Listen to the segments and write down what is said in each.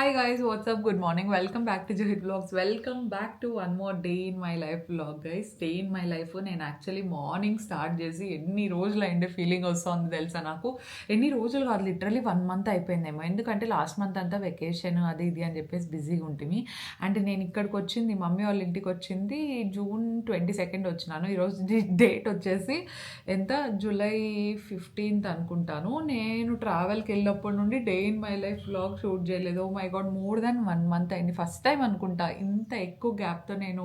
Hi guys, what's up? Good morning. Welcome back to Johit Vlogs. Welcome back to one more day in my life vlog, guys. Day in my life నేను actually morning start చేసి ఎన్ని రోజులు అయింది feeling వస్తుంది తెలుసా నాకు. ఎన్ని రోజులు కాదు, లిటరలీ 1 month అయిపోయిందేమో. ఎందుకంటే లాస్ట్ మంత్ అంతా వెకేషన్ అది ఇది అని చెప్పేసి బిజీగా ఉంటుంది. అండ్ నేను ఇక్కడికి వచ్చింది, మమ్మీ వాళ్ళ ఇంటికి వచ్చింది June 22 వచ్చినాను. ఈరోజు డేట్ వచ్చేసి ఎంత, July 15th అనుకుంటాను. నేను ట్రావెల్కి వెళ్ళినప్పటి నుండి day in my life vlog shoot చేయలేదు. My god, more than 1 month అయింది. ఫస్ట్ టైం అనుకుంటా ఇంత ఎక్కువ గ్యాప్తో నేను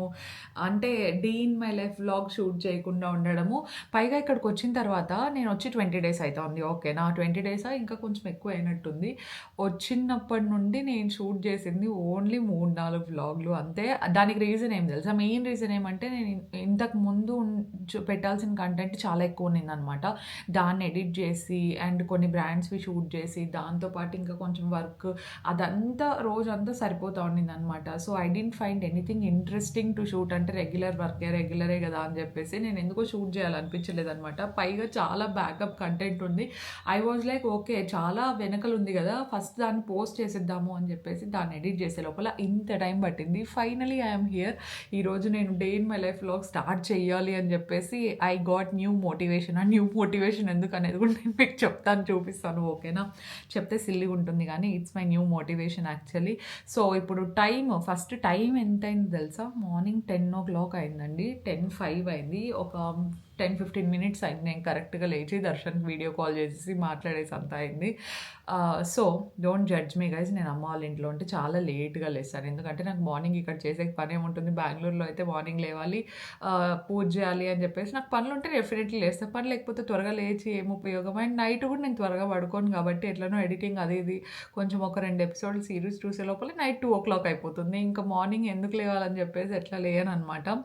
అంటే day in my life vlog shoot చేయకుండా ఉండడము. పైగా ఇక్కడికి వచ్చిన తర్వాత నేను వచ్చి 20 days అవుతుంది. ఓకేనా, 20 days ఇంకా కొంచెం ఎక్కువ అయినట్టుంది. వచ్చినప్పటి నుండి నేను షూట్ చేసింది ఓన్లీ 3-4 వ్లాగ్లు అంతే. దానికి రీజన్ ఏం తెలుసా? మెయిన్ రీజన్ ఏమంటే నేను ఇంతకు ముందు పెట్టాల్సిన కంటెంట్ చాలా ఎక్కువ ఉన్నిందనమాట. దాన్ని ఎడిట్ చేసి అండ్ కొన్ని బ్రాండ్స్వి షూట్ చేసి దాంతోపాటు ఇంకా కొంచెం వర్క్ అదంతా రోజంతా సరిపోతూ ఉండిందనమాట. So I didn't find anything interesting to shoot. అంటే రెగ్యులరే కదా అని చెప్పేసి నేను ఎందుకో షూట్ చేయాలనిపించలేదనమాట. పైగా చాలా బ్యాకప్ కంటెంట్ ఉంది. ఐ వాజ్ లైక్ ఓకే, చాలా వెనకలు ఉంది కదా, ఫస్ట్ దాన్ని పోస్ట్ చేసేద్దాము అని చెప్పేసి దాన్ని ఎడిట్ చేసే లోపల ఇంత టైం పట్టింది. Finally I'm here. ఈరోజు నేను day in my life vlog start చేయాలి అని చెప్పేసి ఐ గాట్ న్యూ మోటివేషన్. ఆ న్యూ మోటివేషన్ ఎందుకు అనేది కూడా నేను మీకు చెప్తాను, చూపిస్తాను. ఓకేనా, చెప్తే సిల్లీగా ఉంటుంది కానీ it's my new motivation actually. So ఇప్పుడు ఫస్ట్ టైం ఎంత అయింది తెలుసా? మార్నింగ్ 10 o'clock అయిందండి. 10:05 అయింది. ఒక 10-15 minutes అయింది నేను కరెక్ట్గా లేచి దర్శన్కి వీడియో కాల్ చేసి మాట్లాడేసి అంతా అయింది. So don't judge me guys. నేను అమ్మ వాళ్ళ ఇంట్లో ఉంటే చాలా లేట్గా లేస్తాను. ఎందుకంటే నాకు మార్నింగ్ ఇక్కడ చేసే పని ఏముంటుంది, బెంగళూరులో అయితే మార్నింగ్ లేవాలి, పూజ చేయాలి అని చెప్పేసి నాకు పనులు ఉంటే డెఫినెట్లీ లేస్తాను. పని లేకపోతే త్వరగా లేచి ఏం ఉపయోగం. అండ్ నైట్ కూడా నేను త్వరగా పడుకోను కాబట్టి ఎట్లనో ఎడిటింగ్ అది ఇది కొంచెం ఒక 2 episodes సిరీస్ చూసే లోపల నైట్ 2 o'clock అయిపోతుంది. ఇంకా మార్నింగ్ ఎందుకు లేవాలని చెప్పేసి ఎట్లా లేయను అనమాట.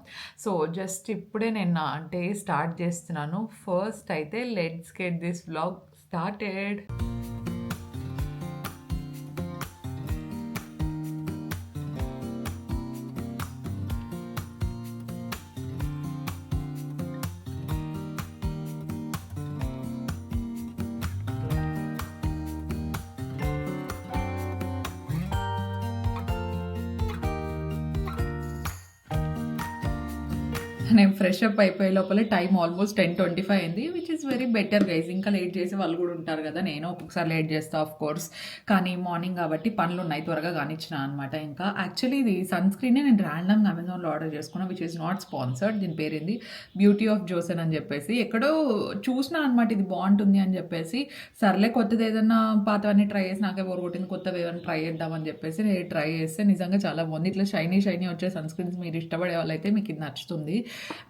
సో జస్ట్ ఇప్పుడే నేను అంటే స్టార్ట్ చేస్తున్నాను. ఫస్ట్ అయితే let's get this vlog started. నేను ఫ్రెష్ అప్ అయిపోయే లోపల టైం ఆల్మోస్ట్ 10:25 అయింది, which is very better guys. ఇంకా లేట్ చేసే వాళ్ళు కూడా ఉంటారు కదా, నేను ఒక్కొక్కసారి లేట్ చేస్తా ఆఫ్ కోర్స్. కానీ మార్నింగ్ కాబట్టి పనులు ఉన్నాయి, త్వరగా కానిచ్చిన అనమాట. ఇంకా యాక్చువల్లీ ఇది సన్ స్క్రీనే నేను ర్యాండమ్గా అమెజాన్లో ఆర్డర్ చేసుకున్నాను, విచ్ ఈస్ నాట్ స్పాన్సర్డ్. దీని పేరేంది, బ్యూటీ ఆఫ్ జోసెన్ అని చెప్పేసి ఎక్కడో చూసినా అనమాట. ఇది బాగుంటుంది అని చెప్పేసి సర్లే కొత్తది ఏదన్నా పాతవన్నీ ట్రై చేసి నాకే బోర్ కొట్టింది, కొత్తవి ఏదైనా ట్రై చేద్దామని చెప్పేసి నేను ట్రై చేస్తే నిజంగా చాలా బాగుంది. ఇట్లా షైనీ వచ్చే సన్ స్క్రీన్స్ మీరు ఇష్టపడే వాళ్ళైతే మీకు ఇది నచ్చుతుంది.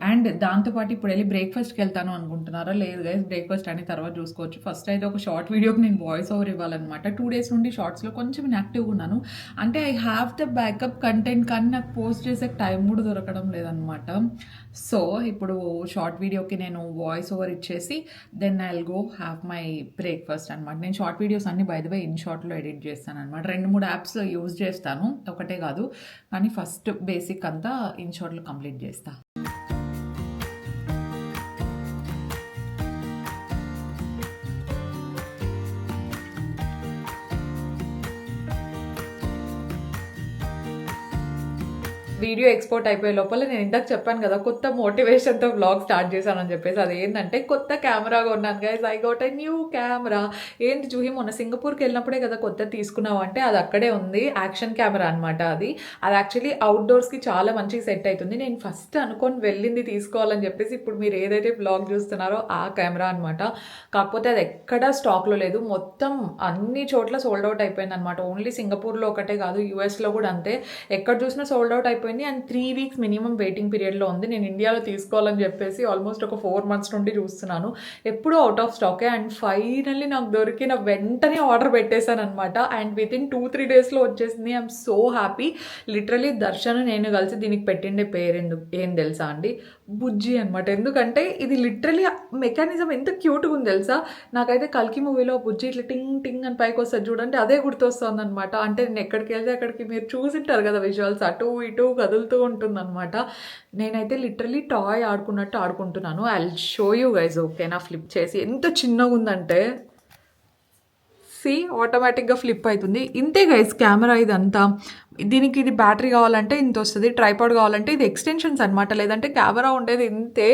అండ్ దాంతోపాటు ఇప్పుడు వెళ్ళి బ్రేక్ఫాస్ట్కి వెళ్తాను అనుకుంటున్నారా? లేదు గైస్, బ్రేక్ఫాస్ట్ అని తర్వాత చూసుకోవచ్చు. ఫస్ట్ అయితే ఒక షార్ట్ వీడియోకి నేను వాయిస్ ఓవర్ ఇవ్వాలన్నమాట. 2 days నుండి షార్ట్స్లో కొంచెం యాక్టివ్గా ఉన్నాను. అంటే I have the backup content, కానీ నాకు పోస్ట్ చేసే టైం కూడా దొరకడం లేదనమాట. సో ఇప్పుడు షార్ట్ వీడియోకి నేను వాయిస్ ఓవర్ ఇచ్చేసి then I will go have my breakfast అనమాట. నేను షార్ట్ వీడియోస్ అన్ని బై ద వే ఇన్ షార్ట్లో ఎడిట్ చేస్తాను అనమాట. 2-3 యాప్స్ యూజ్ చేస్తాను, ఒకటే కాదు. కానీ ఫస్ట్ బేసిక్ అంతా ఇన్ షార్ట్లో కంప్లీట్ చేస్తాను. వీడియో ఎక్స్పోర్ట్ అయిపోయే లోపల నేను ఇందాక చెప్పాను కదా కొత్త మోటివేషన్తో వ్లాగ్ స్టార్ట్ చేశానని చెప్పేసి, అది ఏంటంటే కొత్త కెమెరా కొన్నాను guys. I got a new camera. ఏంటి జూహి, మొన్న సింగపూర్కి వెళ్ళినప్పుడే కదా కొత్త తీసుకున్నావు అంటే అది అక్కడే ఉంది. యాక్షన్ కెమెరా అనమాట అది యాక్చువల్లీ అవుట్డోర్స్కి చాలా మంచిగా సెట్ అవుతుంది. నేను ఫస్ట్ అనుకొని వెళ్ళింది తీసుకోవాలని చెప్పేసి ఇప్పుడు మీరు ఏదైతే వ్లాగ్ చూస్తున్నారో ఆ కెమెరా అనమాట. కాకపోతే అది ఎక్కడా స్టాక్లో లేదు, మొత్తం అన్ని చోట్ల సోల్డ్ అవుట్ అయిపోయింది అనమాట. ఓన్లీ సింగపూర్లో ఒకటే కాదు, యూఎస్లో కూడా అంతే. ఎక్కడ చూసినా సోల్డ్ అవుట్ అయిపోయింది. అండ్ 3 weeks మినిమం వెయిటింగ్ పీరియడ్లో ఉంది. నేను ఇండియాలో తీసుకోవాలని చెప్పేసి ఆల్మోస్ట్ ఒక 4 months నుండి చూస్తున్నాను, ఎప్పుడూ అవుట్ ఆఫ్ స్టాకే. అండ్ ఫైనల్లీ నాకు దొరికిన వెంటనే ఆర్డర్ పెట్టేశాను అనమాట. అండ్ వితిన్ 2-3 daysలో వచ్చేసింది. I'm so happy. Literally Darshan నేను కలిసి దీనికి పెట్టిండే పేరు ఏం తెలుసా అండి, బుజ్జి అనమాట. ఎందుకంటే ఇది లిటరలీ మెకానిజం ఎంత క్యూట్గా ఉంది తెలుసా. నాకైతే కల్కి మూవీలో బుజ్జి ఇట్లా టింగ్ టింగ్ అని పైకి వస్తుంది చూడండి, అదే గుర్తొస్తుంది అనమాట. అంటే నేను ఎక్కడికి వెళ్తే అక్కడికి మీరు చూసింటారు కదా విజువల్స్, అటు ఇటు కదులుతూ ఉంటుందన్నమాట. నేనైతే లిటరలీ టాయ్ ఆడుకున్నట్టు ఆడుకుంటున్నాను. I will show you guys. ఓకేనా, ఫ్లిప్ చేసి ఎంత చిన్నగా ఉందంటే సి ఆటోమేటిక్గా ఫ్లిప్ అవుతుంది. ఇంతే గైస్ కెమెరా ఇదంతా. దీనికి ఇది బ్యాటరీ కావాలంటే ఇంత వస్తుంది, ట్రైపాడ్ కావాలంటే ఇది ఎక్స్టెన్షన్స్ అనమాట, లేదంటే కెమెరా ఉండేది ఇంతే.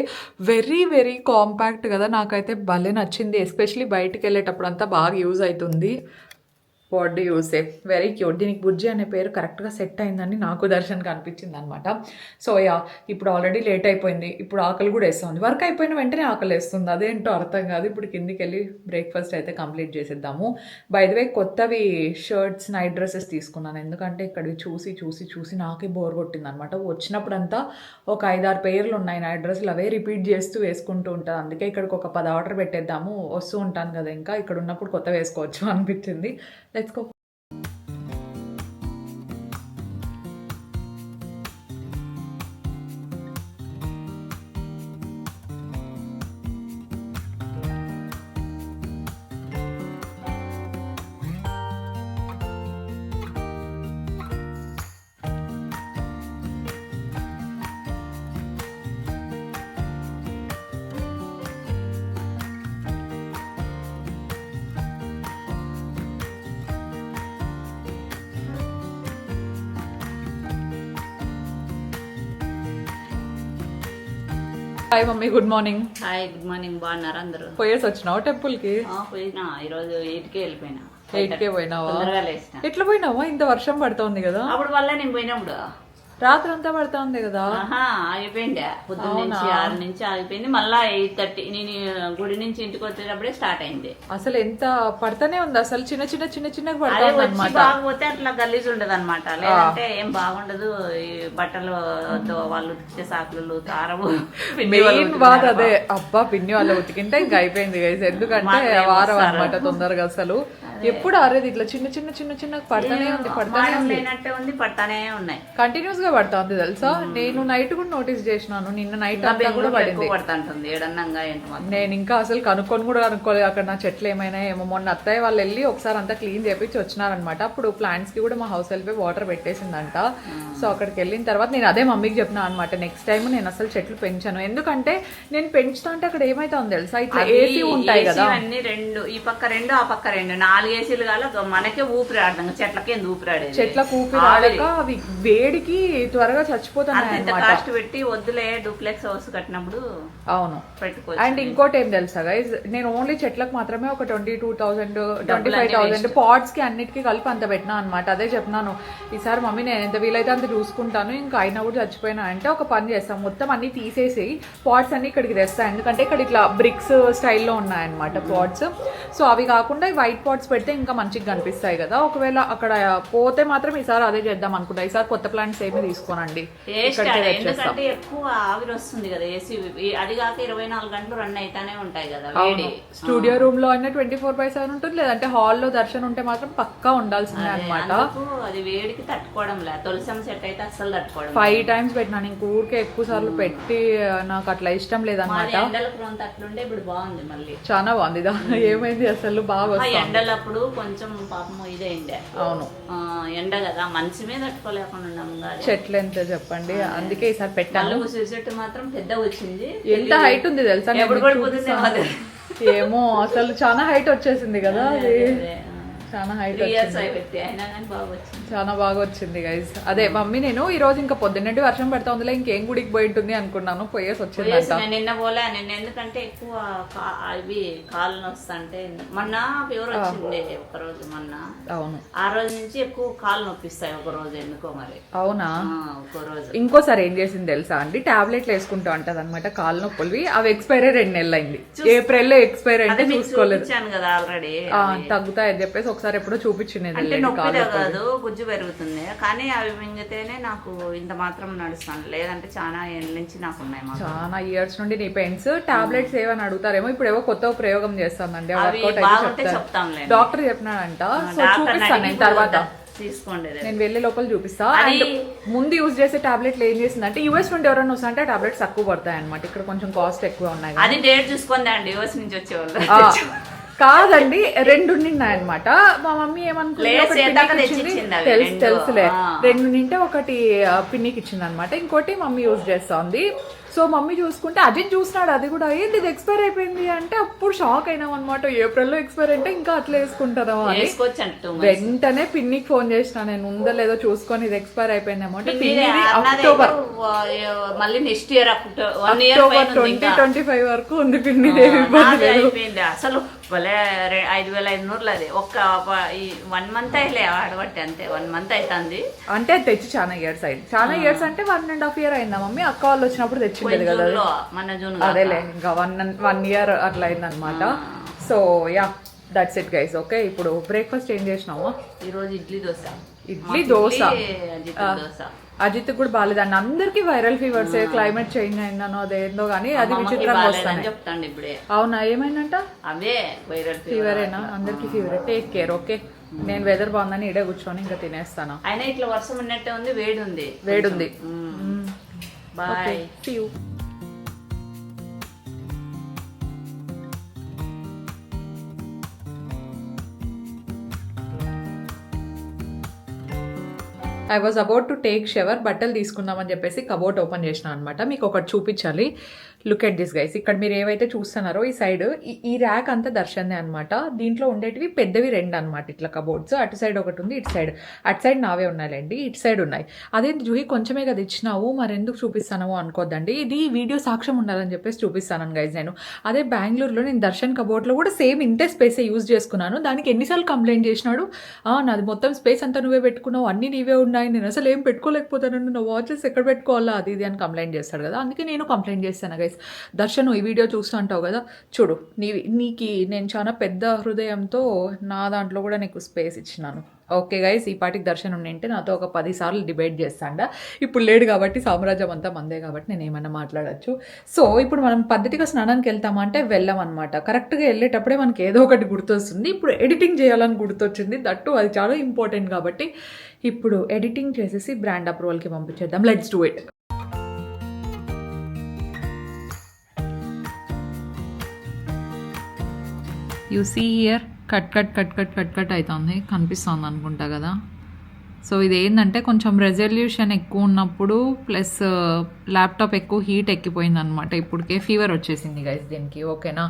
వెరీ వెరీ కాంపాక్ట్ కదా, నాకైతే భలే నచ్చింది. ఎస్పెషలీ బయటికి వెళ్ళేటప్పుడు అంతా బాగా యూజ్ అవుతుంది. What do you say, very cute. దీనికి బుజ్జి అనే పేరు కరెక్ట్గా సెట్ అయిందని నాకు దర్శన్కి అనిపించింది అనమాట. సో యా, ఇప్పుడు ఆల్రెడీ లేట్ అయిపోయింది, ఇప్పుడు ఆకలి కూడా వేస్తుంది. వర్క్ అయిపోయిన వెంటనే ఆకలి వేస్తుంది, అదేంటో అర్థం కాదు. ఇప్పుడు కిందికి వెళ్ళి బ్రేక్ఫాస్ట్ అయితే కంప్లీట్ చేసేద్దాము. బై ద వే కొత్తవి షర్ట్స్ నైట్ డ్రెస్సెస్ తీసుకున్నాను, ఎందుకంటే ఇక్కడ చూసి చూసి చూసి నాకే బోర్ కొట్టింది అనమాట. వచ్చినప్పుడంతా ఒక 5-6 పేర్లు ఉన్నాయి నైట్ డ్రెస్సులు, అవే రిపీట్ చేస్తూ వేసుకుంటూ ఉంటాను. అందుకే ఇక్కడికి ఒక 10 ఆర్డర్ పెట్టేద్దాము, వస్తూ ఉంటాను కదా, ఇంకా ఇక్కడ ఉన్నప్పుడు కొత్త వేసుకోవచ్చు అనిపించింది. Let's go. Hi mummy, good morning. Hi, good morning. బాగున్నారు అందరూ? పోయేసి వచ్చినావు టెంపుల్కి? పోయినా, ఈరోజు 8కే వెళ్ళిపోయినా. 8కే పోయినావా? తొందరగా లేచిన. ఎట్లా పోయినావా? ఇంత వర్షం పడుతోంది కదా. అప్పుడు వల్ల నేను పోయినప్పుడు రాత్రి అంతా పడతా ఉంది కదా. ఆగిపోయింది, పొద్దున్న నుంచి 6 నుంచి ఆగిపోయింది. మళ్ళా 8:30 నేను గుడి నుంచి ఇంటికి వచ్చేటప్పుడే స్టార్ట్ అయింది. అసలు ఎంత పడతానే ఉంది, అసలు చిన్న చిన్న చిన్న చిన్నగా పడుతుంది అనమాట. బాగపోతే అట్లా గలీజ్ ఉండదు అనమాట, లేదంటే ఏం బాగుండదు. ఈ బట్టలు వాళ్ళు ఉతికితే సాకులు తారవు. మెయిన్ బాధ అదే, అబ్బా పిన్ని వాళ్ళు ఉతికింటే ఇంకా అయిపోయింది గైస్. ఎందుకంటే వారం అనమాట తొందరగా. అసలు ఎప్పుడు ఆరేది ఇట్లా చిన్న చిన్న చిన్న చిన్న పడతానే ఉంది, పడతానే ఉంది, పడతానే ఉన్నాయి. కంటిన్యూస్ గా పడతా ఉంది తెలుసా. నేను నైట్ కూడా నోటీస్ చేసినాను, నిన్న నైట్ అంతా కూడా పడింది. పడుతుంటుంది ఏడన్నంగా. నేను ఇంకా అసలు కనుక్కోలేదు అక్కడ నా చెట్లు ఏమైనా ఏమో. మొన్న అత్తయ్య వాళ్ళు వెళ్ళి ఒకసారి అంతా క్లీన్ చేపించి వచ్చినారనమాట. అప్పుడు ప్లాంట్స్ కి కూడా మా హౌస్ హెల్ప్ వాటర్ పెట్టేసిందంట. సో అక్కడికి వెళ్ళిన తర్వాత నేను అదే మమ్మీకి చెప్పినా అనమాట, నెక్స్ట్ టైం నేను అసలు చెట్లు పెంచాను. ఎందుకంటే నేను పెంచుతా అంటే అక్కడ ఏమైతుంది తెలుసా, ఇట్లా ఏసీ ఉంటాయి కదా, అన్ని 2 ఈ పక్క 2 ఆ పక్క 2 4 ఏసీలు కాల మనకే ఊపిరి ఆడదాం. చెట్లకి ఊపిరాడేది, చెట్లకు ఊపిరి ఆడక అవి వేడికి త్వరగా చచ్చిపోతున్నాయి. కాస్ట్ పెట్టి వద్దులే డూప్లెక్స్ హౌస్ కట్టినప్పుడు అవును పెట్టుకోవచ్చు. అండ్ ఇంకోటి ఏం తెలుసా గైస్, నేను ఓన్లీ చెట్లకు మాత్రమే ఒక 22,000 25,000 పాట్స్ కి అన్నిటికీ కలిపి అంత పెట్టినా అనమాట. అదే చెప్పినాను, ఈసారి మమ్మీ నేను ఎంత వీలైతే అంత చూసుకుంటాను, ఇంకా అయినా కూడా చచ్చిపోయినా అంటే ఒక పని చేస్తాం, మొత్తం అన్ని తీసేసి పాట్స్ అన్ని ఇక్కడికి తెస్తాను. ఎందుకంటే ఇక్కడ ఇట్లా బ్రిక్స్ స్టైల్లో ఉన్నాయన్నమాట పాట్స్. సో అవి కాకుండా వైట్ పాట్స్ పెడితే ఇంకా మంచిగా కనిపిస్తాయి కదా. ఒకవేళ అక్కడ పోతే మాత్రం ఈసారి అదే చేద్దాం అనుకుంటా. ఈసారి కొత్త ప్లాంట్స్ ఏమి తీసుకోనండి, ఎందుకంటే ఎక్కువ ఆవిరి వస్తుంది కదా ఏసీ. అది కాక 24 గంటలు రన్ అయితానే ఉంటాయి కదా. స్టూడియో రూమ్ లో అయినా 24/7 ఉంటుంది, లేదంటే హాల్లో దర్శనం ఉంటే మాత్రం పక్కా ఉండాల్సిందే అనమాట. అది వేడికి తట్టుకోవడం లేదు. తులసం సెట్ అయితే అసలు తట్టుకోవడం. 5 times పెట్టినాను, ఇంక ఊరికే ఎక్కువ సార్లు పెట్టి నాకు అట్లా ఇష్టం లేదనమాట. అట్లుండే ఇప్పుడు బాగుంది, మళ్ళీ చాలా బాగుంది. ఏమైంది అసలు బాగా ఎండలప్పుడు కొంచెం పాపం ఇదేండే. అవును, ఎండ కదా, మంచి మీద తట్టుకోలేకుండా ఉన్నాము. చెట్లు ఎంత చెప్పండి, అందుకే ఈసారి పెట్టాను. చెట్టు మాత్రం పెద్దగా వచ్చింది. ఎంత హైట్ ఉంది తెలుసా, ఏమో అసలు చాలా హైట్ వచ్చేసింది కదా. అది చాలా హైట్ చాలా బాగా వచ్చింది గైస్. అదే మమ్మీ నేను ఈ రోజు ఇంకా పొద్దున్నంటే వర్షం పడతా ఉందిలే, ఇంకేం గుడికి పోయి ఉంటుంది అనుకున్నాను, పోయేసి వచ్చిందంట. నిన్న పోలే నేను, ఎందుకంటే ఎక్కువ అవి కాళ్ళు నొస్తుంటే. మొన్న ఫీవర్ వచ్చింది ఒక రోజు, మొన్న. అవును, ఆ రోజు నుంచి ఎక్కువ కాళ్ళు నొప్పిస్తాయి ఒక రోజు, ఎందుకో మరి. అవునా, ఒక రోజు. ఇంకోసారి ఏం చేసింది తెలుసా అండి, టాబ్లెట్లు వేసుకుంటా ఉంటది అనమాట కాళ్ళు నొప్పులు. అవి ఎక్స్పైరీ 2 నెలలు అయింది. ఏప్రిల్ లో ఎక్స్పైరీ అయితే చూసుకోలేదు కదా, ఆల్రెడీ తగ్గుతాయని చెప్పేసి ఒకసారి ఎప్పుడో చూపించింది. కాదు, గుజ్జు పెరుగుతుంది, కానీ అవి మింగితేనే నాకు ఇంత మాత్రం నడుస్తాను, లేదంటే చాలా ఏళ్ళ నుంచి నాకు ఉన్నాయి. చాలా ఇయర్స్ నుండి నీ పెయిన్స్. టాబ్లెట్స్ ఏవని అడుగుతారేమో, ఇప్పుడు ఏవో కొత్త ప్రయోగం చేస్తానండి, డాక్టర్ చెప్పినాడంట. సో చూపిస్తాను నేను తర్వాత, తీసుకోండి, నేను వెళ్ళే లోపల చూపిస్తా. అండ్ ముందు యూజ్ చేసే టాబ్లెట్లు ఏం చేసిందంటే, యూఎస్ నుండి ఎవరైనా వస్తా అంటే టాబ్లెట్స్ తక్కువ పడతాయి అనమాట. ఇక్కడ కొంచెం కాస్ట్ ఎక్కువ ఉన్నాయి. అది డేట్ చూసుకోండి అండి, యూఎస్ నుంచి వచ్చేవాళ్ళు కాదండి, 2 ఉన్నాయన్నమాట. మా మమ్మీ ఏమనుకుంది, తెలుసులే, 2 నింటే ఒకటి పిన్నికి ఇచ్చింది అనమాట, ఇంకోటి మమ్మీ యూజ్ చేస్తా ఉంది. సో మమ్మీ చూసుకుంటే అజిత్ చూసినాడు, అది కూడా ఏంటి ఇది ఎక్స్పైర్ అయిపోయింది అంటే అప్పుడు షాక్ అయినాం అనమాట. ఏప్రిల్లో ఎక్స్పైర్ అంటే ఇంకా అట్లా వేసుకుంటారా అని వెంటనే పిన్నికి ఫోన్ చేసిన, నేను ఉందో లేదో చూసుకొని ఇది ఎక్స్పైర్ అయిపోయిందేమో అంటే అక్టోబర్ మళ్ళీ నెక్స్ట్ ఇయర్ అక్టోబర్ 2025 వరకు ఉంది పిన్ని. అయిపోయింది అసలు భలే 5,500 అది ఒక్క 1 మంత్ అయ్యలే ఆడబట్టి అంతే 1 మంత్ అవుతుంది అంటే తెచ్చి చాలా ఇయర్స్ అయింది. చాలా ఇయర్స్ అంటే 1.5 year అయిందా మమ్మీ? అక్క వాళ్ళు వచ్చినప్పుడు తెచ్చిండేది కదా మన జూన్ అదేలే ఇంకా 1 year అట్లా అయింది అనమాట. So yeah that's it guys. Okay ఇప్పుడు బ్రేక్ఫాస్ట్ ఏం చేసినాము ఈరోజు ఇడ్లీ దోశ. అజిత్ కూడా బాగాలేదండి, అందరికి వైరల్ ఫీవర్స్, క్లైమేట్ చేంజ్ అయిందనో అదేందో కానీ అది విచిత్రంగా వస్తాను చెప్తాండి ఇప్పుడే. అవునా ఏమైందంట? అవే వైరల్ ఫీవరేనా? అందరికి ఫీవరే. Take care. ఓకే నేను వెదర్ బాగుందని ఇడే కూర్చొని ఇంకా తినేస్తాను. అయినా ఇట్లా వర్షం ఉన్నట్టే ఉంది, వేడుంది. Bye. I was about to take shower. బట్టలు తీసుకుందామని చెప్పేసి కబోర్డ్ ఓపెన్ చేసిన అనమాట. మీకు ఒకటి చూపించాలి. Look at this guys. ఇక్కడ మీరు ఏవైతే చూస్తున్నారో ఈ సైడ్ ఈ ర్యాక్ అంతా దర్శన్దే అనమాట. దీంట్లో ఉండేటివి పెద్దవి 2 అనమాట ఇట్లా కబోర్డ్స్. అటు సైడ్ ఒకటి ఉంది, ఇటు సైడ్. అటు సైడ్ నావే ఉన్నాయిలేండి, ఇటు సైడ్ ఉన్నాయి. అదేంటి జూహి కొంచెమే కదా ఇచ్చినావు, మరి ఎందుకు చూపిస్తానో అనుకోద్దండి. ఇది వీడియో సాక్ష్యం ఉండాలని చెప్పేసి చూపిస్తాను గైజ్ నేను. అదే బెంగళూరులో నేను దర్శన్ కబోర్డ్లో కూడా సేమ్ ఇంతే స్పేసే యూజ్ చేసుకున్నాను. దానికి ఎన్నిసార్లు కంప్లైంట్ చేసినాడు, నాది మొత్తం స్పేస్ అంతా నువ్వే పెట్టుకున్నావు, అన్ని నీవే ఉన్నాయి, నేను అసలు ఏం పెట్టుకోలేకపోతాను, నా వాచెస్ ఎక్కడ పెట్టుకోవాలా అది ఇది అని కంప్లైంట్ చేస్తాడు కదా. అందుకే నేను కంప్లైంట్ చేస్తాను గైస్. దర్శన్ ఈ వీడియో చూస్తూ అంటావు కదా, చూడు నీకు నేను చాలా పెద్ద హృదయంతో నా దాంట్లో కూడా నీకు స్పేస్ ఇచ్చినాను. ఓకే గైస్, ఈ పాటికి దర్శన్ ఉండింటే నాతో ఒక 10 సార్లు డిబేట్ చేస్తాండా. ఇప్పుడు లేడు కాబట్టి సామ్రాజ్యం అంతా మందే కాబట్టి నేను ఏమన్నా మాట్లాడచ్చు. సో ఇప్పుడు మనం పద్ధతిగా స్నానానికి వెళ్తామా అంటే వెళ్ళామన్నమాట. కరెక్ట్గా వెళ్ళేటప్పుడే మనకి ఏదో ఒకటి గుర్తొస్తుంది. ఇప్పుడు ఎడిటింగ్ చేయాలని గుర్తొచ్చింది, దట్టు అది చాలా ఇంపార్టెంట్ కాబట్టి ఇప్పుడు ఎడిటింగ్ చేసేసి బ్రాండ్ అప్రూవల్కి పంపించేద్దాం. Let's do it. You see here cut అవుతుంది, కనిపిస్తుంది అనుకుంటా కదా. సో ఇది ఏంటంటే కొంచెం రెజల్యూషన్ ఎక్కువ ఉన్నప్పుడు ప్లస్ ల్యాప్టాప్ ఎక్కువ హీట్ ఎక్కిపోయింది అనమాట. ఇప్పటికే ఫీవర్ వచ్చేసింది గైస్ దీనికి. ఓకేనా,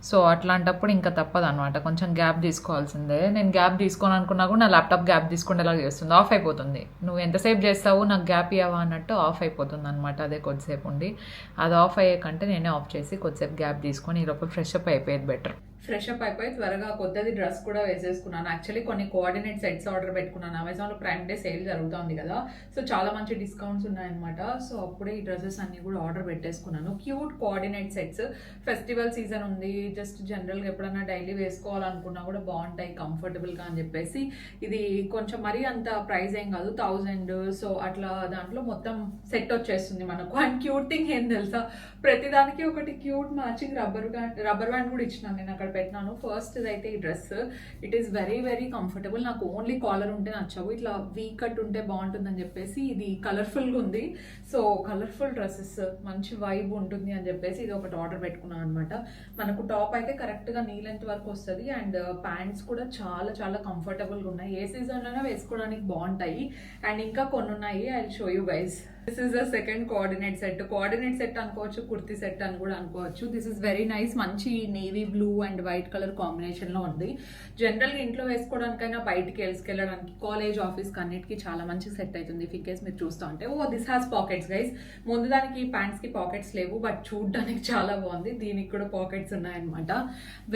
సో అట్లాంటప్పుడు ఇంకా తప్పదు అనమాట, కొంచెం గ్యాప్ తీసుకోవాల్సిందే. నేను గ్యాప్ తీసుకోను అనుకున్నా కూడా నా ల్యాప్టాప్ గ్యాప్ తీసుకునేలాగా చేస్తుంది, ఆఫ్ అయిపోతుంది. నువ్వు ఎంతసేపు చేస్తావు నాకు గ్యాప్ ఇవ్వవా అన్నట్టు ఆఫ్ అయిపోతుంది అనమాట. అదే కొద్దిసేపు ఉండి అది ఆఫ్ అయ్యే కంటే నేనే ఆఫ్ చేసి కొద్దిసేపు గ్యాప్ తీసుకొని ఈలోపు ఫ్రెష్ అప్ అయిపోయేది బెటర్. ఫ్రెష్ అప్ అయిపోయి త్వరగా కొత్తది డ్రెస్ కూడా వేసేసుకున్నాను. యాక్చువల్లీ కొన్ని కోఆర్డినేట్ సెట్స్ ఆర్డర్ పెట్టుకున్నాను. అమెజాన్లో ప్రైమ్ డే సేల్ జరుగుతుంది కదా, సో చాలా మంచి డిస్కౌంట్స్ ఉన్నాయన్నమాట. సో అప్పుడే ఈ డ్రెస్సెస్ అన్ని కూడా ఆర్డర్ పెట్టేసుకున్నాను. Cute coordinate sets. Festival season ఉంది, జస్ట్ జనరల్గా ఎప్పుడన్నా డైలీ వేసుకోవాలనుకున్నా కూడా బాగుంటాయి కంఫర్టబుల్గా అని చెప్పేసి. ఇది కొంచెం మరీ అంత ప్రైస్ ఏం కాదు, 1000. సో అట్లా దాంట్లో మొత్తం సెట్ వచ్చేస్తుంది మనకు. అండ్ క్యూట్ థింగ్ ఏం తెలుసా, ప్రతిదానికి ఒకటి క్యూట్ మ్యాచింగ్ రబ్బర్ బ్యాండ్ కూడా ఇచ్చినాను నేను అక్కడ పెట్టినాను. ఫస్ట్ అయితే ఈ dress, it is very very comfortable. నాకు ఓన్లీ కాలర్ ఉంటే నచ్చవు, ఇట్లా వీ కట్ ఉంటే బాగుంటుందని చెప్పేసి ఇది కలర్ఫుల్గా ఉంది. సో కలర్ఫుల్ డ్రెస్సెస్ మంచి వైబ్ ఉంటుంది అని చెప్పేసి ఇది ఒకటి ఆర్డర్ పెట్టుకున్నాను అనమాట. మనకు టాప్ అయితే కరెక్ట్గా నీ లెంత్ వరకు వస్తుంది అండ్ ప్యాంట్స్ కూడా చాలా చాలా కంఫర్టబుల్గా ఉన్నాయి. ఏ సీజన్లోనే వేసుకోవడానికి బాగుంటాయి. అండ్ ఇంకా కొన్ని ఉన్నాయి, I will show you guys. This is the second coordinate set. Coordinate set అనుకోవచ్చు, కుర్తీ సెట్ అని కూడా అనుకోవచ్చు. This is very nice. మంచి navy blue and white colour కాంబినేషన్లో ఉంది. జనరల్గా ఇంట్లో వేసుకోవడానికైనా బయటికి వెళ్ళడానికి కాలేజ్ ఆఫీస్కి అన్నిటికీ చాలా మంచి సెట్ అవుతుంది. ఇఫ్ కేస్ మీరు చూస్తూ ఉంటే దిస్ హ్యాస్ పాకెట్స్ గైస్. ముందు దానికి ప్యాంట్స్కి పాకెట్స్ లేవు, బట్ చూడడానికి చాలా బాగుంది. దీనికి కూడా పాకెట్స్ ఉన్నాయన్నమాట.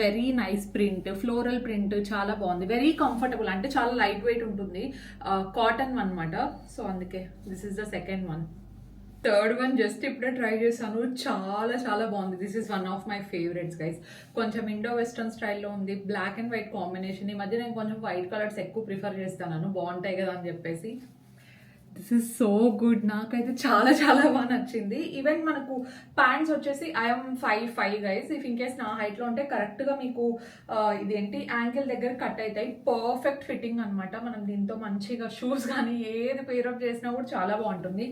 Very nice print, floral print చాలా బాగుంది. వెరీ కంఫర్టబుల్, అంటే చాలా లైట్ వెయిట్ ఉంటుంది. కాటన్ అనమాట. సో అందుకే this is the second one. Third one just ఇప్పుడే ట్రై చేశాను, చాలా చాలా బాగుంది. This is one of my favourites guys. కొంచెం ఇండో వెస్టర్న్ స్టైల్లో ఉంది, బ్లాక్ అండ్ వైట్ కాంబినేషన్. ఈ మధ్య నేను కొంచెం వైట్ కలర్స్ ఎక్కువ ప్రిఫర్ చేస్తాను, బాగుంటాయి కదా అని చెప్పేసి. This is so good. నాకైతే చాలా చాలా బాగా నచ్చింది. ఈవెన్ మనకు ప్యాంట్స్ వచ్చేసి I'm 5'5" guys. If in case నా హైట్లో ఉంటే కరెక్ట్గా మీకు ఇదేంటి యాంకిల్ దగ్గర కట్ అవుతాయి. పర్ఫెక్ట్ ఫిట్టింగ్ అనమాట. మనం దీంతో మంచిగా షూస్ కానీ ఏది పేరప్ చేసినా కూడా చాలా బాగుంటుంది.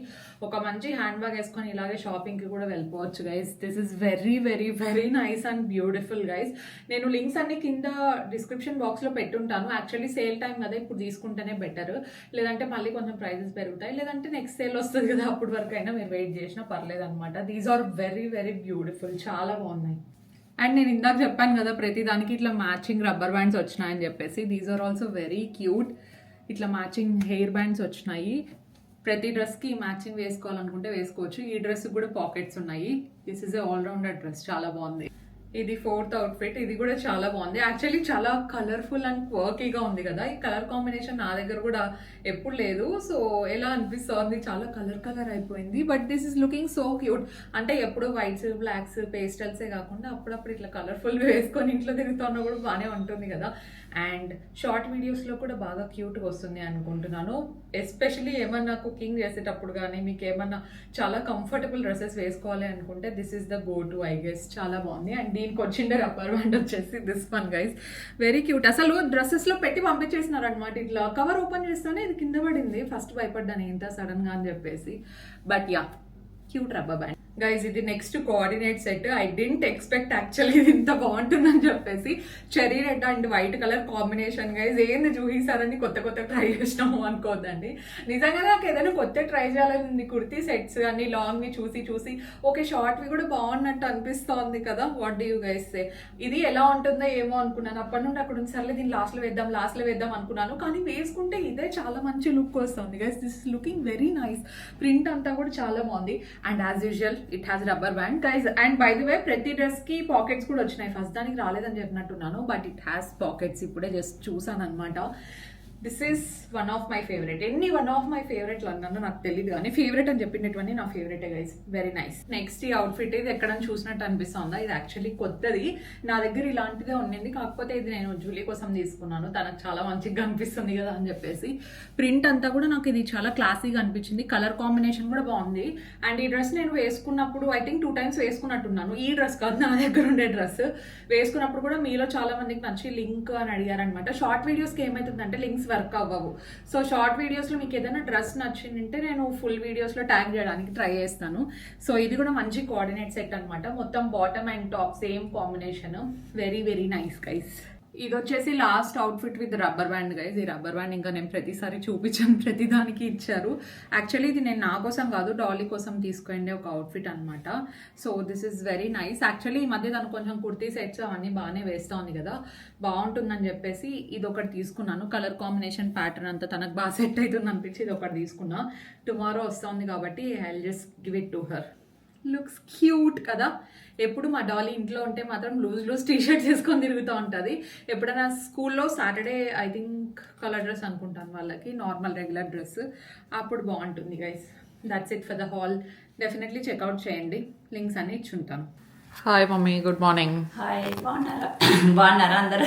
ఒక మంచి హ్యాండ్ బ్యాగ్ వేసుకొని ఇలాగే షాపింగ్కి కూడా వెళ్ళిపోవచ్చు guys. This is very very very nice and beautiful guys. నేను లింక్స్ అన్ని కింద డిస్క్రిప్షన్ బాక్స్లో పెట్టుంటాను. యాక్చువల్లీ సేల్ టైం కదా, ఇప్పుడు తీసుకుంటేనే బెటర్, లేదంటే మళ్ళీ కొంచెం ప్రైజెస్ పెరుగుతాయి, లేదంటే నెక్స్ట్ సేల్ వస్తుంది కదా అప్పటి వరకు అయినా మీరు వెయిట్ చేసినా పర్లేదు అనమాట. These are very very beautiful, చాలా బాగున్నాయి. అండ్ నేను ఇందాక చెప్పాను కదా ప్రతి దానికి ఇట్లా మ్యాచింగ్ రబ్బర్ బ్యాండ్స్ వచ్చినాయని చెప్పేసి, these are also very cute. ఇట్లా మ్యాచింగ్ హెయిర్ బ్యాండ్స్ వచ్చినాయి. ప్రతి డ్రెస్కి మ్యాచింగ్ వేసుకోవాలనుకుంటే వేసుకోవచ్చు. ఈ డ్రెస్కి కూడా పాకెట్స్ ఉన్నాయి. This is a allrounder dress, చాలా బాగుంది. ఇది 4th అవుట్ఫిట్, ఇది కూడా చాలా బాగుంది. యాక్చువల్లీ చాలా కలర్ఫుల్ అండ్ వర్కీగా ఉంది కదా. ఈ కలర్ కాంబినేషన్ నా దగ్గర కూడా ఎప్పుడు లేదు. సో ఎలా అనిపిస్తుంది, చాలా కలర్ అయిపోయింది. But this is looking so cute. అంటే ఎప్పుడు వైట్స్, బ్లాక్స్, పేస్టల్సే కాకుండా అప్పుడప్పుడు ఇట్లా కలర్ఫుల్గా వేసుకొని ఇంట్లో తిరుగుతున్నా కూడా బాగానే ఉంటుంది కదా. అండ్ షార్ట్ వీడియోస్లో కూడా బాగా క్యూట్గా వస్తుంది అనుకుంటున్నాను. ఎస్పెషలీ ఏమన్నా కుకింగ్ చేసేటప్పుడు కానీ మీకు ఏమన్నా చాలా కంఫర్టబుల్ డ్రెస్సెస్ వేసుకోవాలి అనుకుంటే this is the go to I guess. చాలా బాగుంది. అండ్ దీనికి వచ్చిండే రబ్బర్ బ్యాండ్ వచ్చేసి this one guy's, very cute. అసలు డ్రెస్సెస్లో పెట్టి పంపించేసినారు అనమాట. ఇట్లా కవర్ ఓపెన్ చేస్తేనే ఇది కింద పడింది. ఫస్ట్ భయపడ్డాను ఇంత సడన్గా అని చెప్పేసి. But yeah, cute rubber band guys. ఇది next coordinate set. I didn't expect actually ఇది ఇంత బాగుంటుందని చెప్పేసి. Cherry red and white colour combination guys. ఏంది చూపిస్తారని కొత్త ట్రై చేసినాము అనుకోవద్దండి. నిజంగా నాకు ఏదైనా కొత్త ట్రై చేయాలని కుర్తీ సెట్స్ అన్ని లాంగ్ని చూసి ఓకే షార్ట్వి కూడా బాగున్నట్టు అనిపిస్తోంది కదా. వాట్ డూ యూ గైస్ సే? ఇది ఎలా ఉంటుందో ఏమో అనుకున్నాను. అప్పటి నుండి అక్కడ ఉంది సర్లే దీన్ని లాస్ట్లో వేద్దాం అనుకున్నాను. కానీ వేసుకుంటే ఇదే చాలా మంచి లుక్ వస్తుంది guys. This is looking very nice. Print అంతా కూడా చాలా బాగుంది. And as usual it has rubber band guys. And by the way ప్రతి డ్రెస్ కి పాకెట్స్ కూడా వచ్చినాయి. ఫస్ట్ దానికి రాలేదని చెప్పినట్టున్నాను, బట్ ఇట్ హ్యాస్ పాకెట్స్. ఇప్పుడే జస్ట్ చూసాను అనమాట. This is one of my favourite. One of my ఫేవరెట్లు అన్నాను నాకు తెలియదు, కానీ ఫేవరెట్ అని చెప్పినటువంటి నా favourite guys. Very nice. Next ఈ అవుట్ఫిట్ ఇది ఎక్కడ చూసినట్టు అనిపిస్తుందా? ఇది యాక్చువల్లీ కొత్తది. నా దగ్గర ఇలాంటిదే ఉండింది, కాకపోతే ఇది నేను జూలీ కోసం తీసుకున్నాను. తనకు చాలా మంచిగా అనిపిస్తుంది కదా అని చెప్పేసి. ప్రింట్ అంతా కూడా నాకు ఇది చాలా క్లాసీగా అనిపించింది. కలర్ కాంబినేషన్ కూడా బాగుంది. అండ్ ఈ డ్రెస్ నేను వేసుకున్నప్పుడు ఐ థింక్ 2 times వేసుకున్నట్టున్నాను. ఈ డ్రెస్ కాదు, నా దగ్గర ఉండే డ్రెస్. వేసుకున్నప్పుడు కూడా మీలో చాలా మందికి నచ్చి లింక్ అని అడిగారనమాట. షార్ట్ వీడియోస్కి ఏమవుతుందంటే లింక్స్ వర్క్ అవ్వవు. సో షార్ట్ వీడియోస్లో మీకు ఏదైనా డ్రెస్ నచ్చిందంటే నేను ఫుల్ వీడియోస్లో ట్యాగ్ చేయడానికి ట్రై చేస్తాను. సో ఇది కూడా మంచి కోఆర్డినేట్ సెట్ అనమాట. మొత్తం bottom and top same combination. Very very nice guys. ఇది వచ్చేసి last outfit with rubber band guys. ఈ రబ్బర్ బ్యాండ్ ఇంకా నేను ప్రతిసారి చూపించాను, ప్రతిదానికి ఇచ్చారు. యాక్చువల్లీ ఇది నేను నా కోసం కాదు, డాలీ కోసం తీసుకునే ఒక అవుట్ఫిట్ అనమాట. So this is very nice. Actually ఈ మధ్య తను కొంచెం కుర్తీ సెట్స్ అవన్నీ బాగానే వేస్తూ ఉంది కదా, బాగుంటుందని చెప్పేసి ఇది ఒకటి తీసుకున్నాను. కలర్ కాంబినేషన్ ప్యాటర్న్ అంతా తనకు బాగా సెట్ అవుతుంది అనిపించి ఇది ఒకటి తీసుకున్నా. టుమారో వస్తుంది కాబట్టి I will just give it to her. Looks cute కదా. ఎప్పుడు మా డాలీ ఇంట్లో ఉంటే మాత్రం లూజ్ టీ-షర్ట్స్ వేసుకొని తిరుగుతూ ఉంటుంది. ఎప్పుడైనా స్కూల్లో Saturday I think colour dress అనుకుంటాను వాళ్ళకి, నార్మల్ రెగ్యులర్ డ్రెస్, అప్పుడు బాగుంటుంది guys. That's it for the haul. Definitely check out చేయండి, లింక్స్ అన్ని ఇచ్చుంటాను. Hi mummy, good morning. Hi, బాగున్నారా అందరూ?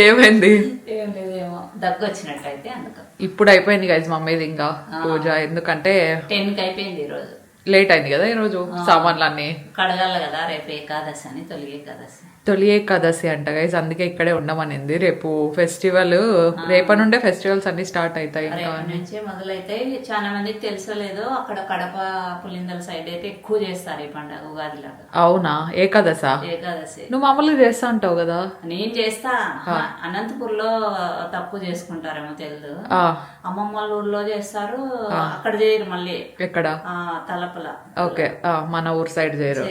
ఏమైంది? ఏం లేదేమో, దగ్గు వచ్చినట్టయితే అందుకు. ఇప్పుడు అయిపోయింది గైస్ మమ్మీది ఇంకా పూజ. ఎందుకంటే 10కి అయిపోయింది. ఈరోజు లేట్ అయింది కదా. ఈరోజు సామాన్లు అన్ని కడగాలి కదా. రేపు ఏకాదశి అని, తొలి ఏకాదశి అంట గైస్. అందుకే ఇక్కడే ఉండమనింది. రేపు ఫెస్టివల్, రేపటి నుండే ఫెస్టివల్స్ అన్ని స్టార్ట్ అవుతాయి. రేపటి నుంచే మొదలైతే. చాలా మందికి తెలుసలేదు, అక్కడ కడప పులిందల సైడ్ అయితే ఎక్కువ చేస్తారు ఈ పండుగ, ఉగాది లాగా. అవునా? ఏకాదశి నువ్వు మామూలుగా చేస్తా అంటావు కదా. నేను చేస్తా. అనంతపూర్ లో తక్కువ చేసుకుంటారేమో తెలియదు. అమ్మమ్మ వాళ్ళ ఊర్లో చేస్తారు, అక్కడ చేయరు. మళ్ళీ ఎక్కడ? తలపల. ఓకే, మన ఊరు సైడ్ చేయరు.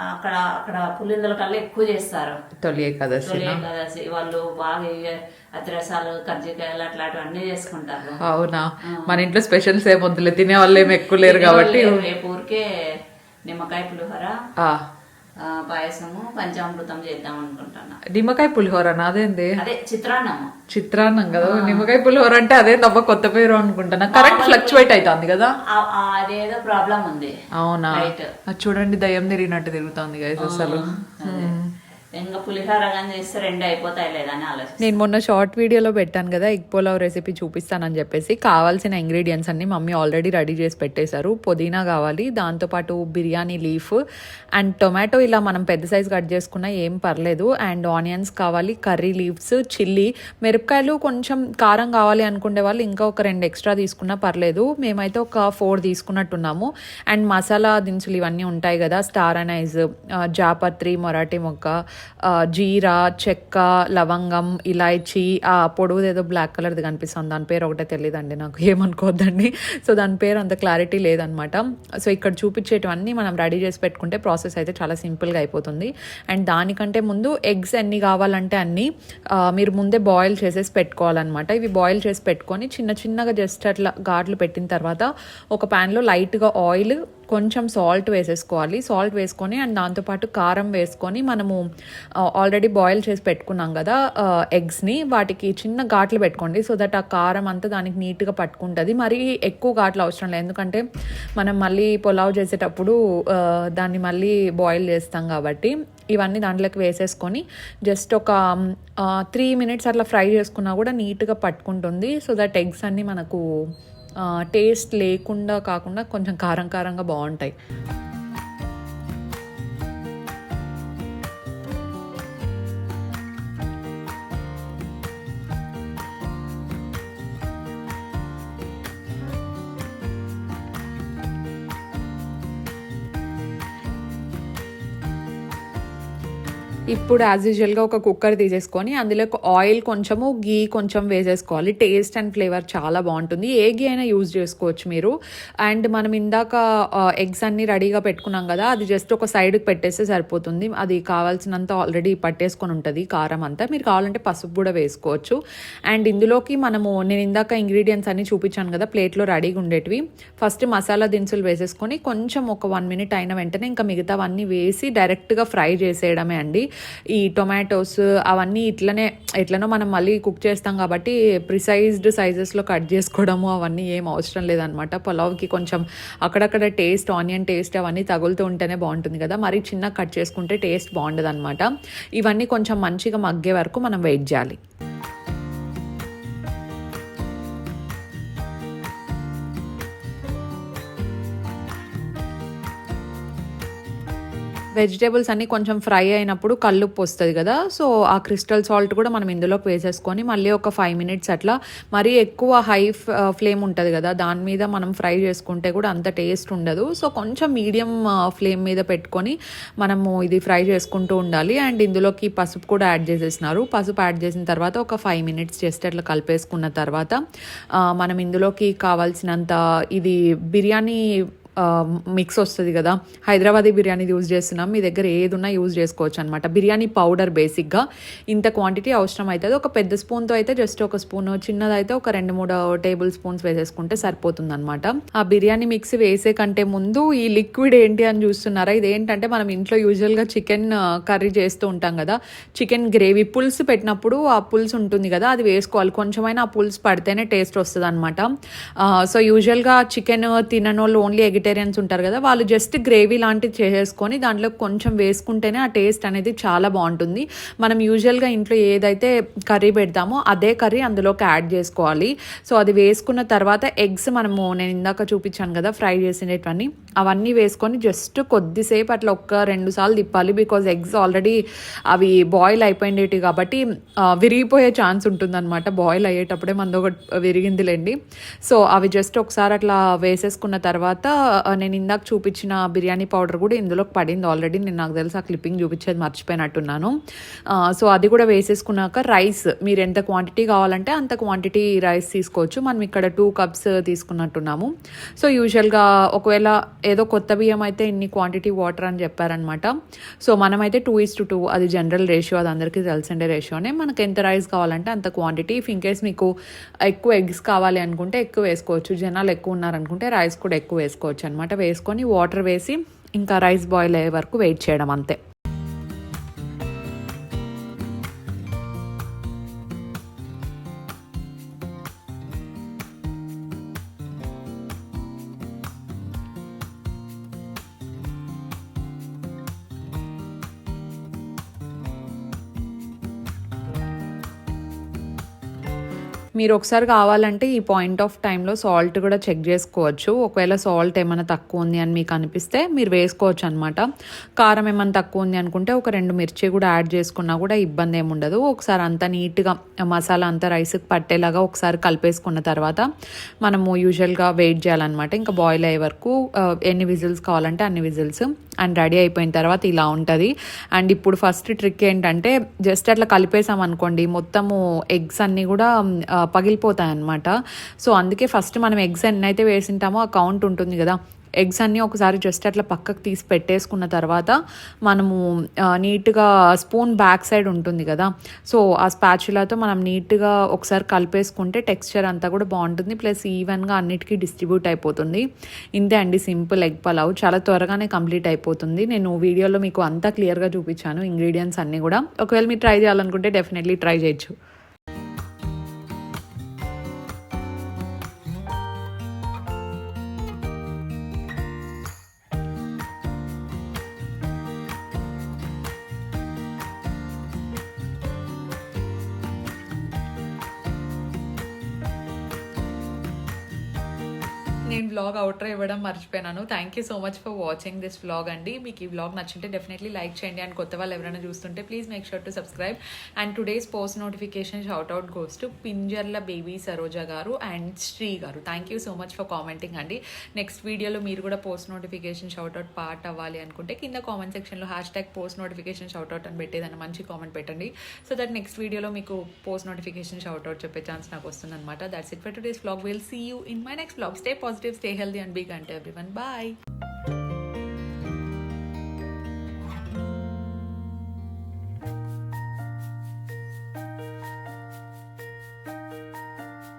అక్కడ పులిందల కల్లా ఎక్కువ చేస్తారు తొలి ఏకాదశి. వాళ్ళు బాగా అతిరసాలు, కర్జికాయలు అట్లాంటివన్నీ చేసుకుంటారు. అవునా? మన ఇంట్లో స్పెషల్స్ ఏమొద్దులే, తినే వాళ్ళు ఏమి ఎక్కువ లేరు కాబట్టి రేపు ఊరికే నిమ్మకాయ పులిహోర, పాయసము, పంచామృతం చేద్దాం అనుకుంటున్నా. నిమ్మకాయ పులిహోర నాదేంది? అదే చిత్రాన్నం కదా. నిమ్మకాయ పులిహోర అంటే అదే తప్ప కొత్త పేరు అనుకుంటున్నా. కరెంట్ ఫ్లక్చువేట్ అవుతుంది కదా, అదేదో ప్రాబ్లం ఉంది. అవునా? చూడండి, దయ్యం తిరిగినట్టు తిరుగుతుంది గైస్ అసలు. ఇంకా పులిహోర కానీ చేస్తే 2 అయిపోతాయి లేదని ఆలోచన. నేను మొన్న షార్ట్ వీడియోలో పెట్టాను కదా ఎగ్ పులావ్ రెసిపీ చూపిస్తానని చెప్పేసి. కావాల్సిన ఇంగ్రీడియంట్స్ అన్ని మమ్మీ ఆల్రెడీ రెడీ చేసి పెట్టేశారు. పుదీనా కావాలి, దాంతోపాటు బిర్యానీ లీఫ్ అండ్ టొమాటో ఇలా మనం పెద్ద సైజ్ కట్ చేసుకున్నా ఏం పర్లేదు. అండ్ ఆనియన్స్ కావాలి, కర్రీ లీవ్స్, చిల్లీ, మిరపకాయలు కొంచెం కారం కావాలి అనుకునే వాళ్ళు ఇంకా ఒక 2 ఎక్స్ట్రా తీసుకున్నా పర్లేదు. మేమైతే ఒక 4 తీసుకున్నట్టున్నాము. అండ్ మసాలా దినుసులు ఇవన్నీ ఉంటాయి కదా, స్టార్ అనైజ్, జాపత్రి, మొరాఠీ మొక్క, జీరా, చెక్క, లవంగం, ఇలాయచీ, ఆ పొడవుది ఏదో బ్లాక్ కలర్ది కనిపిస్తుంది, దాని పేరు ఒకటే తెలియదండి నాకు, ఏమనుకోవద్దండి. సో దాని పేరు అంత క్లారిటీ లేదనమాట. సో ఇక్కడ చూపించేటివన్నీ మనం రెడీ చేసి పెట్టుకుంటే ప్రాసెస్ అయితే చాలా సింపుల్గా అయిపోతుంది. అండ్ దానికంటే ముందు ఎగ్స్ ఎన్ని కావాలంటే అన్నీ మీరు ముందే బాయిల్ చేసేసి పెట్టుకోవాలన్నమాట. ఇవి బాయిల్ చేసి పెట్టుకొని చిన్న చిన్నగా జస్ట్ అట్లా ఘాట్లు పెట్టిన తర్వాత ఒక ప్యాన్లో లైట్గా ఆయిల్, కొంచెం సాల్ట్ వేసేసుకోవాలి. సాల్ట్ వేసుకొని అండ్ దాంతోపాటు కారం వేసుకొని మనము ఆల్రెడీ బాయిల్ చేసి పెట్టుకున్నాం కదా ఎగ్స్ని, వాటికి చిన్న ఘాట్లు పెట్టుకోండి. సో దట్ ఆ కారం అంతా దానికి నీట్గా పట్టుకుంటుంది. మరీ ఎక్కువ ఘాట్లు అవసరం లేదు, ఎందుకంటే మనం మళ్ళీ పులావ్ చేసేటప్పుడు దాన్ని మళ్ళీ బాయిల్ చేస్తాం కాబట్టి. ఇవన్నీ దాంట్లోకి వేసేసుకొని జస్ట్ ఒక 3 minutes అట్లా ఫ్రై చేసుకున్నా కూడా నీట్గా పట్టుకుంటుంది. సో దట్ ఎగ్స్ అన్నీ మనకు టేస్ట్ లేకుండా కాకుండా కొంచెం కారం కారంగా బాగుంటాయి. ఇప్పుడు యాజ్ యూజువల్గా ఒక కుక్కర్ తీసేసుకొని అందులో ఆయిల్ కొంచెము, గీ కొంచెం వేసేసుకోవాలి. టేస్ట్ అండ్ ఫ్లేవర్ చాలా బాగుంటుంది. ఏ గీ అయినా యూజ్ చేసుకోవచ్చు మీరు. అండ్ మనం ఇందాక ఎగ్స్ అన్నీ రెడీగా పెట్టుకున్నాం కదా, అది జస్ట్ ఒక సైడ్కి పెట్టేస్తే సరిపోతుంది. అది కావాల్సినంత ఆల్రెడీ పట్టేసుకొని ఉంటుంది కారం అంతా. మీరు కావాలంటే పసుపు కూడా వేసుకోవచ్చు. అండ్ ఇందులోకి నేను ఇందాక ఇంగ్రీడియంట్స్ అన్నీ చూపించాను కదా ప్లేట్లో రెడీగా ఉండేటివి. ఫస్ట్ మసాలా దినుసులు వేసేసుకొని కొంచెం ఒక 1 minute అయిన వెంటనే ఇంకా మిగతావన్నీ వేసి డైరెక్ట్గా ఫ్రై చేసేయడమే అండి. ఈ టొమాటోస్ అవన్నీ ఎట్లనో మనం మళ్ళీ కుక్ చేస్తాం కాబట్టి ప్రిసైజ్డ్ సైజెస్లో కట్ చేసుకోవడము అవన్నీ ఏం అవసరం లేదనమాట. పులావ్కి కొంచెం అక్కడక్కడ టేస్ట్, ఆనియన్ టేస్ట్ అవన్నీ తగులుతూ ఉంటేనే బాగుంటుంది కదా, మరీ చిన్న కట్ చేసుకుంటే టేస్ట్ బాగుండదు అనమాట. ఇవన్నీ కొంచెం మంచిగా మగ్గే వరకు మనం వెయిట్ చేయాలి. వెజిటేబుల్స్ అన్నీ కొంచెం ఫ్రై అయినప్పుడు కల్లుప్పు వస్తుంది కదా, సో ఆ క్రిస్టల్ సాల్ట్ కూడా మనం ఇందులోకి వేసేసుకొని మళ్ళీ ఒక 5 minutes అట్లా, మరీ ఎక్కువ హై ఫ్లేమ్ ఉంటుంది కదా దాని మీద మనం ఫ్రై చేసుకుంటే కూడా అంత టేస్ట్ ఉండదు. సో కొంచెం మీడియం ఫ్లేమ్ మీద పెట్టుకొని మనము ఇది ఫ్రై చేసుకుంటూ ఉండాలి. అండ్ ఇందులోకి పసుపు కూడా యాడ్ చేసేసినారు. పసుపు యాడ్ చేసిన తర్వాత ఒక 5 minutes జస్ట్ అట్లా కలిపేసుకున్న తర్వాత మనం ఇందులోకి కావాల్సినంత ఇది బిర్యానీ మిక్స్ వస్తుంది కదా, హైదరాబాదీ బిర్యానీ యూజ్ చేస్తున్నాం, మీ దగ్గర ఏది ఉన్నా యూజ్ చేసుకోవచ్చు అనమాట. బిర్యానీ పౌడర్ బేసిక్గా ఇంత క్వాంటిటీ అవసరం అవుతుంది. ఒక పెద్ద స్పూన్తో అయితే జస్ట్ ఒక స్పూన్, చిన్నదైతే ఒక 2-3 టేబుల్ స్పూన్స్ వేసేసుకుంటే సరిపోతుంది అనమాట. ఆ బిర్యానీ మిక్స్ వేసే కంటే ముందు ఈ లిక్విడ్ ఏంటి అని చూస్తున్నారా, ఇదేంటంటే మనం ఇంట్లో యూజువల్గా చికెన్ కర్రీ చేస్తూ ఉంటాం కదా, చికెన్ గ్రేవీ పులుసు పెట్టినప్పుడు ఆ పులుసు ఉంటుంది కదా అది వేసుకోవాలి. కొంచెమైనా ఆ పులుసు పడితేనే టేస్ట్ వస్తుంది అనమాట. సో యూజువల్గా చికెన్ తిననోళ్ళు, ఓన్లీ వెజిటేరియన్స్ ఉంటారు కదా, వాళ్ళు జస్ట్ గ్రేవీ లాంటిది చేసేసుకొని దాంట్లో కొంచెం వేసుకుంటేనే ఆ టేస్ట్ అనేది చాలా బాగుంటుంది. మనం యూజువల్గా ఇంట్లో ఏదైతే కర్రీ పెడతామో అదే కర్రీ అందులోకి యాడ్ చేసుకోవాలి. సో అది వేసుకున్న తర్వాత ఎగ్స్ నేను ఇందాక చూపించాను కదా ఫ్రై చేసినవన్నీ, అవన్నీ వేసుకొని జస్ట్ కొద్దిసేపు అట్లా 1-2 సార్లు తిప్పాలి. బికాజ్ ఎగ్స్ ఆల్రెడీ అవి బాయిల్ అయిపోయినవి కాబట్టి విరిగిపోయే ఛాన్స్ ఉంటుంది అనమాట. బాయిల్ అయ్యేటప్పుడే మనది ఒకటి విరిగిందిలేండి. సో అవి జస్ట్ ఒకసారి అట్లా వేసేసుకున్న తర్వాత నేను ఇందాక చూపించిన బిర్యానీ పౌడర్ కూడా ఇందులోకి పడింది ఆల్రెడీ. నేను నాకు తెలిసి ఆ క్లిప్పింగ్ చూపించేది మర్చిపోయినట్టున్నాను. సో అది కూడా వేసేసుకున్నాక రైస్ మీరు ఎంత క్వాంటిటీ కావాలంటే అంత క్వాంటిటీ రైస్ తీసుకోవచ్చు. మనం ఇక్కడ 2 cups తీసుకున్నట్టున్నాము. సో యూజువల్గా ఒకవేళ ఏదో కొత్త బియ్యం అయితే ఇన్ని క్వాంటిటీ వాటర్ అని చెప్పారనమాట. సో మనమైతే 2:2 అది జనరల్ రేషియో, అది అందరికీ తెలిసిండే రేషియోనే. మనకు ఎంత రైస్ కావాలంటే అంత క్వాంటిటీ. ఇఫ్ ఇన్ కేస్ మీకు ఎక్కువ ఎగ్స్ కావాలి అనుకుంటే ఎక్కువ వేసుకోవచ్చు, జనాలు ఎక్కువ ఉన్నారనుకుంటే రైస్ కూడా ఎక్కువ వేసుకోవచ్చు అనమాట. వేసుకొని వాటర్ వేసి ఇంకా రైస్ బాయిల్ అయ్యే వరకు వెయిట్ చేయడం అంతే. మీరు ఒకసారి కావాలంటే ఈ పాయింట్ ఆఫ్ టైంలో సాల్ట్ కూడా చెక్ చేసుకోవచ్చు. ఒకవేళ సాల్ట్ ఏమైనా తక్కువ ఉంది అని మీకు అనిపిస్తే మీరు వేసుకోవచ్చు అనమాట. కారం ఏమైనా తక్కువ ఉంది అనుకుంటే ఒక 2 మిర్చి కూడా యాడ్ చేసుకున్నా కూడా ఇబ్బంది ఏమి ఉండదు. ఒకసారి అంతా నీట్గా మసాలా అంతా రైస్కి పట్టేలాగా ఒకసారి కలిపేసుకున్న తర్వాత మనము యూజువల్గా వెయిట్ చేయాలన్నమాట. ఇంకా బాయిల్ అయ్యే వరకు ఎన్ని విజిల్స్ కావాలంటే అన్ని విజిల్స్. అండ్ రెడీ అయిపోయిన తర్వాత ఇలా ఉంటుంది. అండ్ ఇప్పుడు ఫస్ట్ ట్రిక్ ఏంటంటే జస్ట్ అట్లా కలిపేసాం అనుకోండి మొత్తము ఎగ్స్ అన్నీ కూడా పగిలిపోతాయి అన్నమాట. సో అందుకే ఫస్ట్ మనం ఎగ్స్ ఎన్నైతే వేసింటామో ఆ కౌంట్ ఉంటుంది కదా, ఎగ్స్ అన్నీ ఒకసారి జస్ట్ అట్లా పక్కకు తీసి పెట్టేసుకున్న తర్వాత మనము నీట్గా స్పూన్ బ్యాక్ సైడ్ ఉంటుంది కదా, సో ఆ స్పాచులాతో మనం నీట్గా ఒకసారి కలిపేసుకుంటే టెక్స్చర్ అంతా కూడా బాగుంటుంది, ప్లస్ ఈవెన్గా అన్నిటికీ డిస్ట్రిబ్యూట్ అయిపోతుంది. ఇంతే అండి సింపుల్ ఎగ్ పలావ్, చాలా త్వరగానే కంప్లీట్ అయిపోతుంది. నేను వీడియోలో మీకు అంతా క్లియర్గా చూపించాను ఇంగ్రీడియంట్స్ అన్నీ కూడా. ఒకవేళ మీరు ట్రై చేయాలనుకుంటే డెఫినెట్లీ ట్రై చేయొచ్చు. నేను వ్లాగ్ అవుటర్ ఇవ్వడం మర్చిపోయాను. Thank you so much for watching this vlog అండి. మీకు ఈ వ్లాగ్ నచ్చింటే డెఫినెట్లీ లైక్ చేయండి. అండ్ కొత్త వాళ్ళు ఎవరైనా చూస్తుంటే please make sure to subscribe. And today's post notification shout out goes to Pinjarla baby Saroja గారు అండ్ శ్రీ గారు. Thank you so much for commenting అండి. నెక్స్ట్ వీడియోలో మీరు కూడా post notification shout out part అవ్వాలి అనుకుంటే కింద కామెంట్ సెక్షన్లో #పోస్ట్ నోటిఫికేషన్ షౌట్ అవుట్ అని పెట్టేదని మంచి కామెంట్ పెట్టండి. సో దట్ నెక్స్ట్ వీడియోలో మీకు పోస్ట్ నోటిఫికేషన్ షౌట్ అవుట్ చెప్పే ఛాన్స్ నాకు వస్తుంది అనమాట. That's it for today's vlog. Will see you in my next vlog. Stay positive, stay healthy and be kind to everyone. Bye.